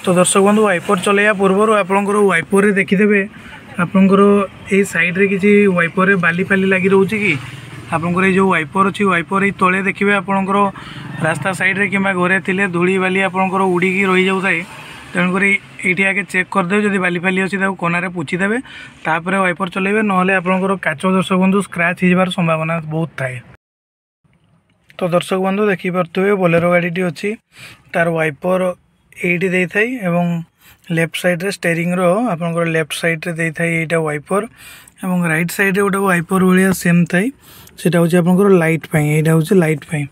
तो दर्शक बंधु वाइपर चलैया पूर्व आपंकर वाइपर देखीदे आपंकर ये सैड्रे किसी वाइपर बाली फाली लगी रोचे कि आपंकर जो वाइपर अच्छी वाइपर ये तले देखिए आपंकर रास्ता सैड्रे कि घरे थे धूली बाली आपंकर उड़ीकी रही जाए तेणुक ये आगे चेक करदे जब बाली फाली अच्छी कोनारे पोछीदे तापर वाइपर चलेबे ना आपंकर काच दर्शक बंधु स्क्राच हो संभावना बहुत थाए। तो दर्शक बंधु देखिपे बोलेरो गाड़ी अच्छी तार वाइपर एटी दे थाई एवं लेफ्ट साइड रे स्टेरिंग रो आपनकर लेफ्ट साइड रे दे थाई एटा वाइपर एवं राइट साइड रे गोटे वाइपर भाया सेम थाई सेटा होची आपनकर लाइट पई एटा होची लाइट पई।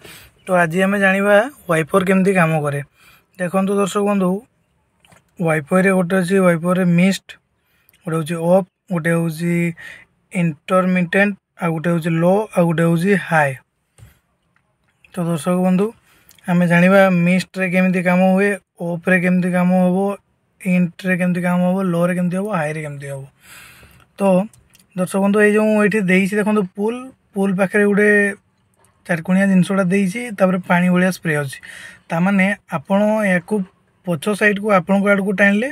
तो आज आम जानिबा वाइपर केमती काम करे। देखंतु दर्शक बंधु वाइपर रे गोटे अछि वाइपर रे मिस्ट गोटे होची ऑफ गोटे होची इंटरमिटेंट आ गोटे होची लो आ गोटे होची हाई। तो दर्शक बंधु आम जानिबा मिस्ट रे केमती काम हुए ऑफ रे केमती काम होबो इंट रे केमती काम होबो लो रे केमती होबो हाई रे केमती होबो। तो दर्शक बंधु ये जो ये देइछि देखंतु पुल पुल पाखे गोटे चारकोणिया जिनसटा देइछि तापर पानी भलिया स्प्रे अछि तामाने आपण याकू पछ साइड को आपण आड़ को टाणले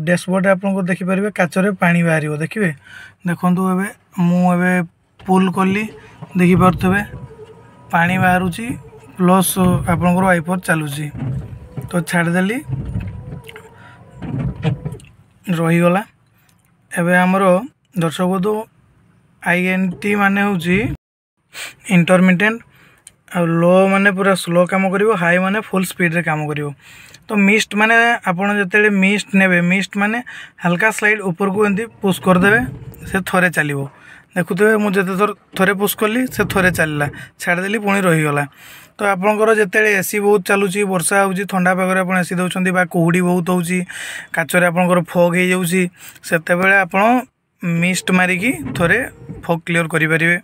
डैशबोर्ड आपन को देखि परिबे काचरे पानी बाहरिबो देखिबे। देखंतु एबे मु एबे पुल कली देखि परथबे पानी बाहरुछि प्लस आपनकर वाइपर चलुछि तो छाड़देली रहीगला। एबे आमर दर्शक बंधु INT माने होची इंटरमिटेंट आ लो माने पूरा स्लो काम करिवो हाई माने फुल स्पीड रे काम करिवो। तो मिस्ट माने आपण जतेले मिस्ट नेबे मिस्ट माने हल्का स्लाइड ऊपर को एंती पुश कर देबे से थरे चलिवो देखुथे मु जते थरे पुश करली से थरे चलला छाड़देली पुणी रहीगला। तो आपंकर जिते एसी बहुत चलुची वर्षा होची ठंडा पागरे आप एसी दौरान बा कुहुड़ी बहुत होची काचरे आपंकर फॉग हो जाऊँगी सेतेबेले आपण मिस्ट मारिकी थोड़े फॉग क्लियर करें।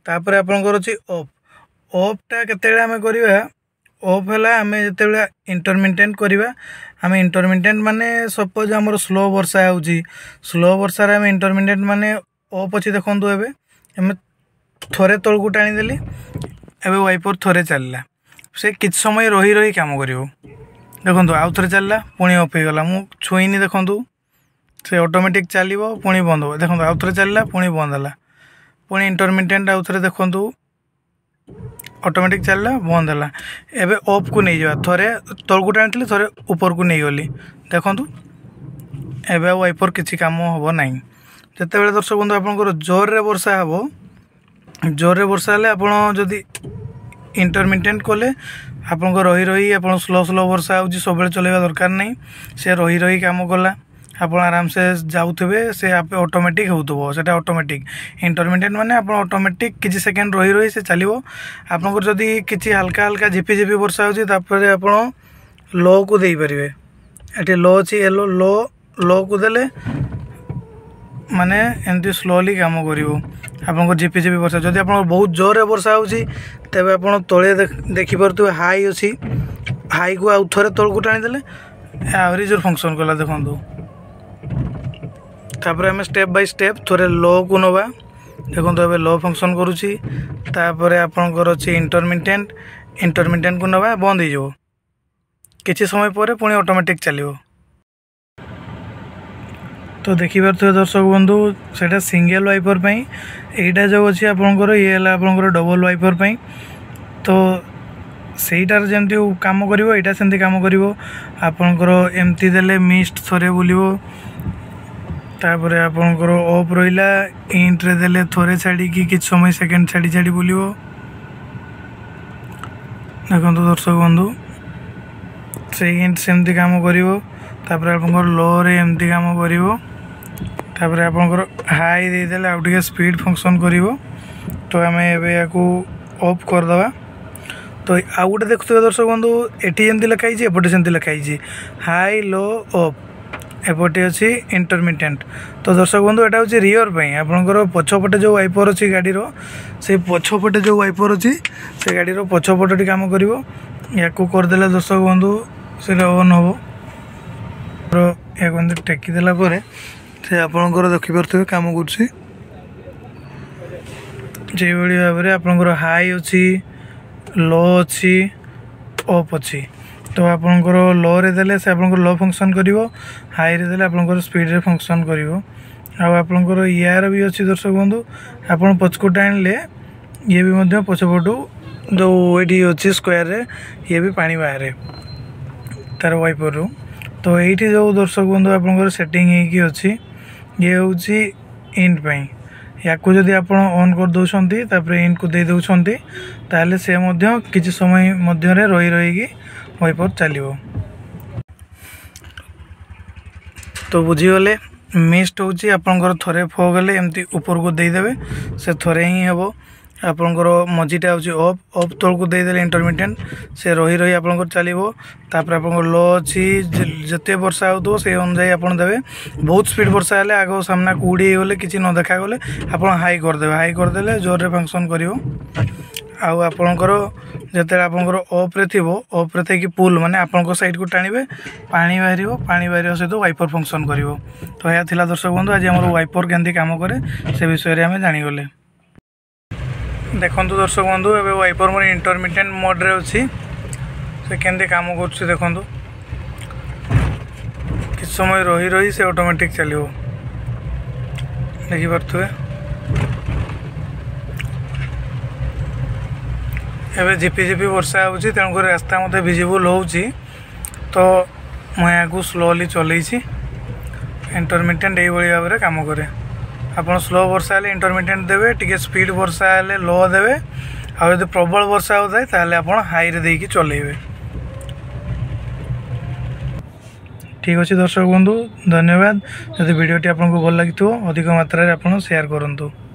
तापर आपंकर अच्छी ऑफ ऑफटा केतेबेले आमे करिबा ऑफ है आम जिते इंटरमिटेंट करवा आम इंटरमिटेंट माने सपोज आमर स्लो वर्षा होची स्लो वर्षा आम इंटरमिटेंट माने ऑफ अच्छी देखो एवं थोड़े तल को टाणीदेली एवं वाइपर थोड़े चलला से किछ समय रही रही काम करिवो देखो आउ थे चलला पुणी ऑफ हो गला मु छुईनी देखो से ऑटोमेटिक चलो पुणी बंद हो देखो आउ थे चलला पुणी बंद है पुणी इंटरमिटेंट आउ थे देखो ऑटोमेटिक चलला बंद है एवं ऑफ को नहीं जावा थोड़े तल को टाणी थोड़े ऊपर को नहीं गली देखो एवं वाइपर किसी काम हम ना जिते बड़े दर्शक बंधु आपंकर जोर रे वर्षा हम जोर रे वर्षा हेले आपड़ जदि इंटरमिटेंट कले आपन रही रही आप स्लो स्लो वर्षा हो सब चलवा दरकार नहीं से रही रही काम कला आप आराम से जाऊे से ऑटोमेटिक होता ऑटोमेटिक इंटरमिटेंट माने आप ऑटोमेटिक किसी सेकेंड रही रही से चलो आपंकर जदि किसी हल्का हल्का झिपी झिपी वर्षा होपर आप लो को दे पारे ये लो अच्छी येलो लो लो को देले माने एमती स्लोली काम करिवो आपन झिपी झिपी वर्षा जदि आप बहुत जोर वर्षा होची तेबे आपन तले देखि परतु हाई अच्छी हाई को आउ थोड़े तल को टाणीदेले आहरी जोर फंक्शन कला देखो तापर आम स्टेप बाय स्टेप थोड़े लो को नवा देखो ए लो फंक्शन करुची तापर आपनकर अच्छी इंटरमिटेंट इंटरमिटेंट को नवा बंद हो जाओ किसी समय पर पुणी ऑटोमेटिक चलो। तो देखिपे दर्शक बंधु से सिंगल वाइपर यहाँ जो अच्छी आपंकर ये आपंकर डबल वाइपर तो सहीटार जमी कम कर सेमती कम कर आपंकर एमती देले मिस्ट थोड़े बुलिवो तापर आपंकर ऑफ रहा इंट रे देले थोड़े छाड़ी कि समय सेकेंड छाड़ी छाड़ी बुलिवो देखो दर्शक बंधु से इंट सेमती कम कर आपंकर लो रे एमती काम करिवो तापर आपंकर हाई देदेले आउ टे स्पीड फंक्शन करिवो। तो आम ए ऑफ करदे तो आउ गोटे देखुए दर्शक बंधु एटी जमी लिखाई एपटे सेमती लिखाई हाई लो ऑफ एपटे अच्छी इंटरमिटेंट। तो दर्शक बंधु यहाँ हूँ रियर पर आपंकर पछपटे जो वाइपर अच्छी गाड़ीर से पछपटे जो वाइपर अच्छी से गाड़ीर पछपटे काम कर करदे दर्शक बंधु से ऑन हम या टेकीदेला से आपंकर देखिपे कम कर भाव में आपंकर हाई अच्छी लो अच्छी ऑफ अच्छी तो आपणकर लो रे देले से आपणकर लो फंक्शन करिवो, हाई रे देले आपणकर स्पीड रे फंक्शन करिवो। आ आपणकर यार भी अच्छी दर्शक बंधु आपण पछकोटा आनले ये भी मध्य पछपटू जो ये अच्छी स्क्वायर रे ये भी पानी बाहर तार वाइपर रू। तो ये जो दर्शक बंधु आपणकर सेटिंग होगी अच्छी ये हूँ इंट पाई या जदि आप ऑन कर दौरान तापर इंट को दे दौरान ताहले से मध्य किसी समय मध्य रही रही वाइपर चलो। तो बुझीगले मिस्ट होची आपनकर थरे फो गले एमती ऊपर को देदेवे से थरे ही हेबो। आपनकर मझीटा होची ऑफ ऑफ तल को देदेले इंटरमिटेंट से रही रही आपनकर चलिबो। तापर आपनकर लो अछि जते वर्षा होतो से अनुसार आपन देबे। बहुत स्पीड वर्षा हेले आगो सामना को उड़ी गले किछि न देखा गले आपन हाई कर देबे। हाई कर देले जोर रे फंक्शन करिवो। आउ आपनकर जते आपनकर ऑफ रे थिबो ऑफ रे थेकी पुल माने आपनकर साइड को टाणीबे पानी बाहरियो सहित वाइपर फंक्शन करिवो। तो या थिला दर्शक बंधु आज हमर वाइपर केंदी काम करे से विषय रे हमें जानि गले। देखंतु दर्शक बंधु एबे वाइपर मोर इंटरमिटेंट मोड रे अछि से केंदी काम करछि देखंतु। किछ समय रही रही से ऑटोमेटिक चलिवो देखि परथुए। एवं झिपी वर्षा होची तेणुक रास्ता मत विजिबल होची तो मुझे को स्लोली चलई इंटरमिटेंट यही भाव में काम करे। आपड़ स्लो वर्षा हेले इंटरमिटेंट देवे टिके स्पीड वर्षा हेले लो देवे आ प्रबल वर्षा होता है ताहले आपड़ हाई रे देकी चलेबे। ठीक अच्छे दर्शक बंधु धन्यवाद। जदि वीडियोटी आपको भल लगी अधिक मात्रा रे आपन शेयर करंतु।